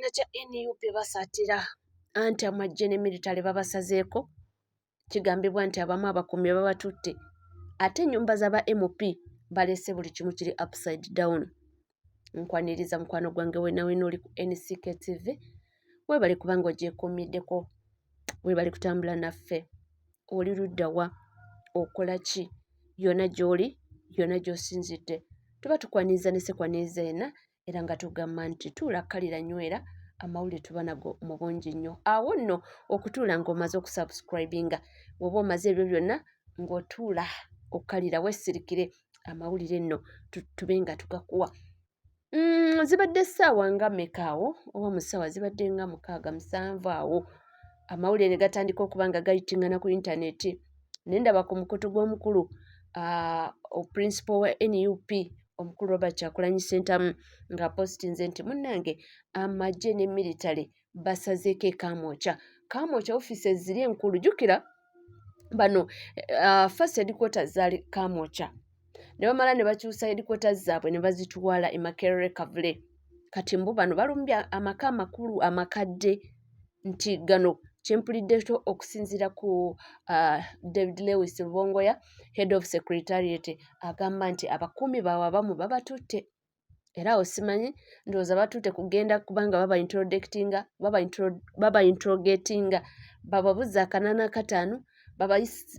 ekibiina kya NUP basaatira anti amagye ne militale babasazeeko. Kigambibwa nti abamu abakuumi babatutte ate ennyumba z'aba MP balese buli kimu kiri upside down. Nkwaniriza mukwano gwange weena oli ku NCK TV weebale kubanga ogyekuumiddeko, weebale kutambula naffe. Oli ludda wa? Okola ki? Yonna gy'oli, yonna gy'osinzidde. Tuba tukwaniriza ne sekwaniriza yenna era nga tugamba nti tuula kkalira nywera amawulire tuba nago mu bungi nnyo. Awo nno okutuula ng'omaze okusubscribinga, bw'oba omaze ebyo byonna ng'otuula okkalira weesirikire amawulire nno tube nga tugakuwa. Zibadde essaawa nga mmeka awo oba mu ssaawa zibadde nga 6-7 awo amawulire ne gatandika okuba nga gayitingana ku intaneti. Ne ndaba ku mukutu gw'omukulu principal wa NUP omukulu Robert Kyagulanyi Ssentamu ng'apositinze nti munnange amagye ne militale basazeeko e Kamwokya. Kamwokya ofiisi ziri enkulu. Jjukira bano first headquarters zaali Kamwokya ne bamala ne bakyusa headquarters zaabwe ne bazitwala e Makerere Kavule. Kati mbu bano balumbye amaka amakulu amakadde nti gano kyempuliddeto okusinziira ku David Lewis Rubongoya, head of secretariat, agamba nti abakuumi baabwe abamu babatutte. Era awo simanyi ndowooza batutte kugenda kubanga baba interrogatinga bababuza 45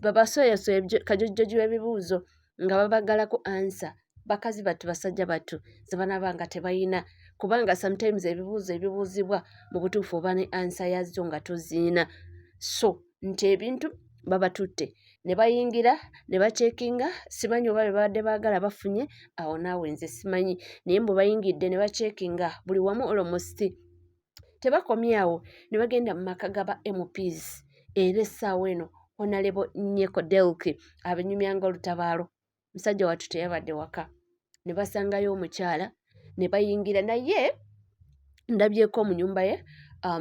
babasoyasoya kajojjoji w'ebibuuzo nga babagalako ansa. Bakazi battu basajja battu ze banaabanga tebayina kubanga sometimes ebibuuzo ebibuuzibwa mu butuufu oba ne ansa yazo nga toziina. So nti ebintu babatutte ne bayingira ne bacekinga. Simanyi oba be babadde baagala bafunye awo naawe nze simanyi, naye mbu bayingidde ne bacekinga buli wamu almost. Tebakomye awo ne bagenda mu maka g'aba MPs era essaawa eno Honorable Nyeko Delki abenyumyanga olutabaalo musajja wattu teyabadde waka. Ne basangayo omukyala ne bayingira naye ndabyeko mu nnyumba ye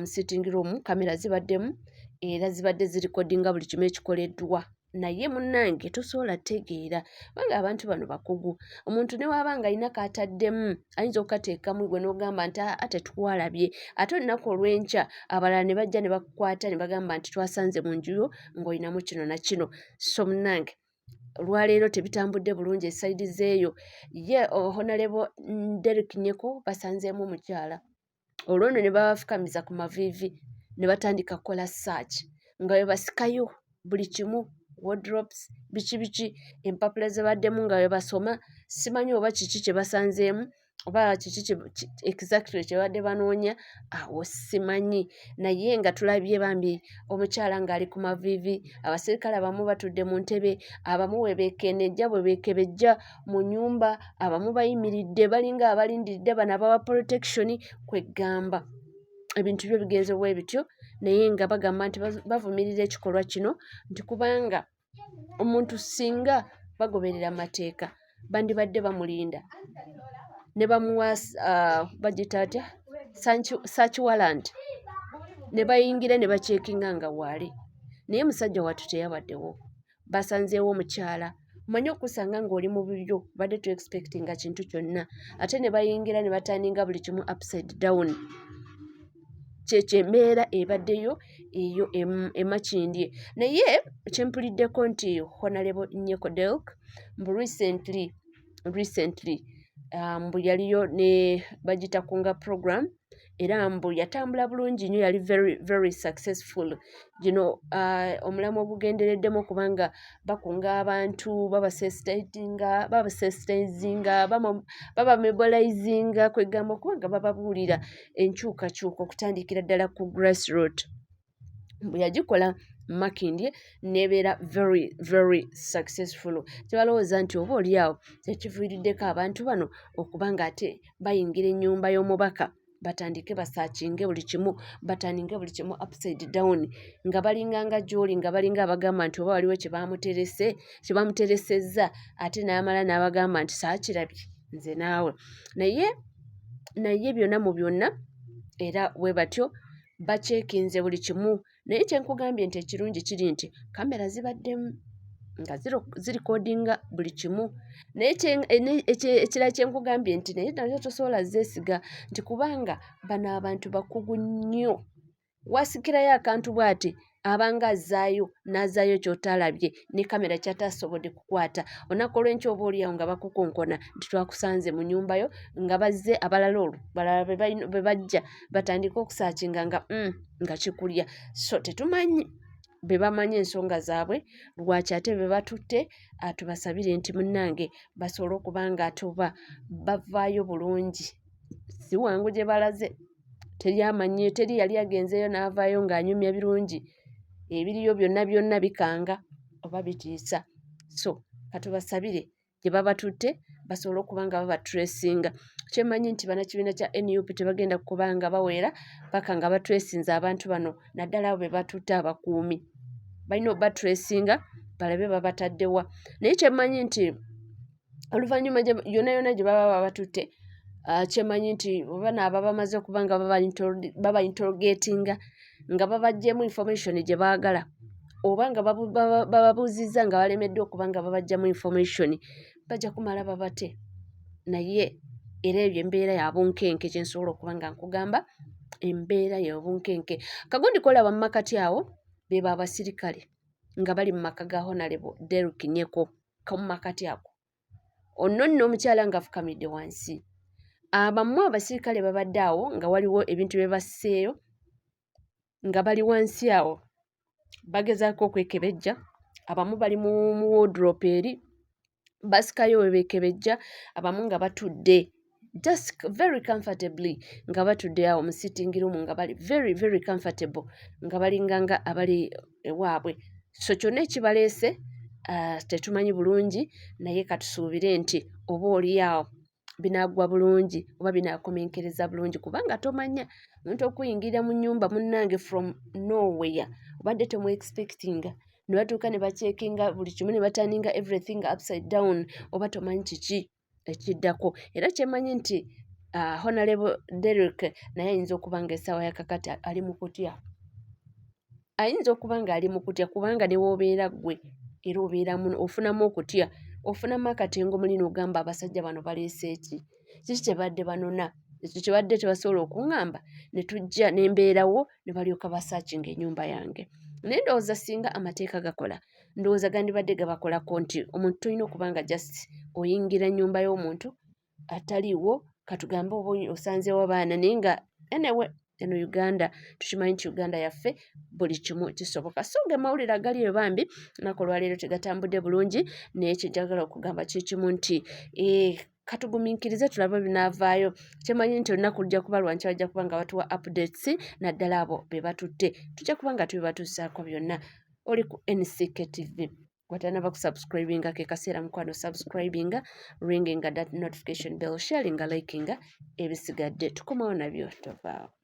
sitting room, kamera zibaddemu era zibadde zirikodinga buli kimu ekikoleddwa. Naye munnange tosobola tegeera banga abantu bano bakugu. Omuntu ne waaba nga alina kataddemu ayinza okukateekamu gwe n'ogamba nti ate twalabye, ate olunaku olw'enkya abalala ne bajja ne bakukwata ne bagamba nti twasanze mu nju yo ng'olinamu kino na kino. So munnange olwaleero tebitambudde bulungi esayidi zeeyo. Ye Honorable Derek Nyeko basanzeemu omukyala. Olwo nno ne babafukamiza ku maviivi ne batandika kukola search nga bwe basikayo buli kimu, wardrobes, biki empapula ze baddemu nga bwe basoma. Simanyi oba kiki kye basanzeemu oba kiki exactly kye badde banoonya, awo simanyi. Naye nga tulabye bambi omukyala ng'ali ku maviivi, abaserikale abamu batudde mu ntebe, abamu bwe beekennejja bwe beekebejja mu nnyumba, abamu bayimiridde balinga abalindiridde bano abawa protection. Kweggamba ebintu byo bigenze bwe bityo, naye nga bagamba nti bavumirira ekikolwa kino nti kubanga omuntu singa bagoberera amateeka bandibadde bamulinda ne bamuwa bagita atya search warrant ne bayingira ne bacekinga nga waali. Naye musajja wattu teyabaddewo. Basanzeewo omukyala. Omanyi okusanga ng'oli mu bibyo badde tu expectinga kintu kyonna ate ne bayingira ne batandinga buli kimu upside down. Kyekyo embeera ebaddeyo eyo emakindye. Naye kyempuliddeko nti Honorable Nyeko Delk mbu recently mbu yaliyo ne bagita kunga program era mbu yatambula bulungi nnyo, yali very successful. Gino omulamu ogugendereddemu okubanga bakunga abantu babasensitizinga babamobilizinga kwegamba okubanga bababuulira enkyukakyuka okutandikira ddala ku grassroot. Bwe yagikola Makindye nebeera very successful. Tebalowooza nti oba oli awo ekiviiriddeko abantu bano okuba nga ate bayingira ennyumba y'omubaka batandike basaakinge buli kimu, batandike buli kimu upside down nga balinganga gy'oli, nga balinga abagamba nti oba waliwo kye bamuteresezza ate n'amala n'abagamba nti saakirabye nze naawe. Naye byonna mu byonna era bwe batyo bacekinze buli kimu. Naye kye nkugambye nti ekirungi kiri nti kamera zibaddemu nga zirikodinga buli kimu naye ekirala kyenkugambye nti naye nazo tosobola zeesiga nti kubanga bano abantu bakugu nnyo wasikirayo akantu bw'ati abanga azaayo n'azaayo ky'otaalabye ne kamera ky'ataasobodde kukwata olunaku olw'enkya oba oliawo nga bakukonkona nti twakusanze mu nnyumba yo nga bazze abalala olwo balala be bajja batandika okusaakinga nga kikulya so tetumanyi be bamanyi ensonga zaabwe lwaki ate be batutte tubasabire nti munnange basobole okuba nga ate oba bavaayo bulungi si wangu gye balaze teri yali agenzeeyo n'avaayo ng'anyumya birungi ebiriyo byonna bikanga oba bitiisa so katubasabire gye babatutte basobole okuba nga babatresinga kyemanyi nti bannakibiina kya NUP tebagenda kuba nga baweera paka nga batresinze abantu bano naddala abo be batutte abakuumi balina obatresinga balabe babataddewa naye kyemanyi nti oluvannyuma yonna gye baba babatutte kyemanyi nti oba naaba bamaze okuba nga baba interrogatinga nga babaggyemu information gye baagala oba nga bababuuzizza nga balemeddwe okuba nga babagyamu information bajja kumala babate naye era ebyo embeera ya bunkenke kyensobola okuba nga nkugamba embeera ya bunkenke kagundi kolaba mu makati awo beba abasirikale nga bali mu maka ga Honorable Derrick Nyeko kamu makati ako ono nno omukyala nga afukamidde wansi abamu abasirikale babadde awo nga waliwo ebintu bye basseeyo nga bali wansi awo bagezaako okwekebejja abamu bali mu wardrobe eri basikayo we beekebejja abamu nga batudde just very comfortably nga batudde awo mu sitting room nga bali very very comfortable nga balinganga abali ewaabwe so kyonna ekibaleese tetumanyi bulungi naye katusuubire nti oba oliawo binaagwa bulungi oba binaakomenkereza bulungi kubanga tomanya omuntu okuyingira mu nnyumba munnange from nowhere obadde tomu expectinga ne batuuka ne bacekinga buli kimu ne bataninga everything upside down oba tomanyi kiki ekiddako era kyemanyi nti Honorable Derrick naye ayinza okuba nga essaawa yakakati ali mu kutya ayinza okuba nga ali mu kutya kubanga ne woobeera ggwe era ofunamu okutya ofunamu akatengo mulina ogamba abasajja bano baleese ki kiki kyebadde banona ekyo kyebadde tebasobola okuŋŋamba ne tujja ne mbeerawo ne balyoka basaakinga ennyumba yange naye ndowooza singa amateeka gakola ndowooza gandibadde gabakolako nti omuntu tolina okuba nga just oyingira ennyumba y'omuntu ataliiwo katugambe oba osanzeewo abaana naye nga anyway eno Uganda tukimanyi nti Uganda yaffe buli kimu kisoboka so ge mawulire agali ebambi nako olwaleero tegatambudde bulungi naye kyenjagala okugamba kikimu nti katugumiikirize tulabe binaavaayo kyemanyi nti olunaku lujja kuba lwanki bajja kuba nga batuwa updates naddala abo be batutte tujja kuba nga tubibatuusaako byonna oli ku NCK TV watanaba kusubscribinga ke kaseera mukwano subscribinga ringinga that notification bell sharinga likinga ebisigadde tukomawo nabyo tovaawo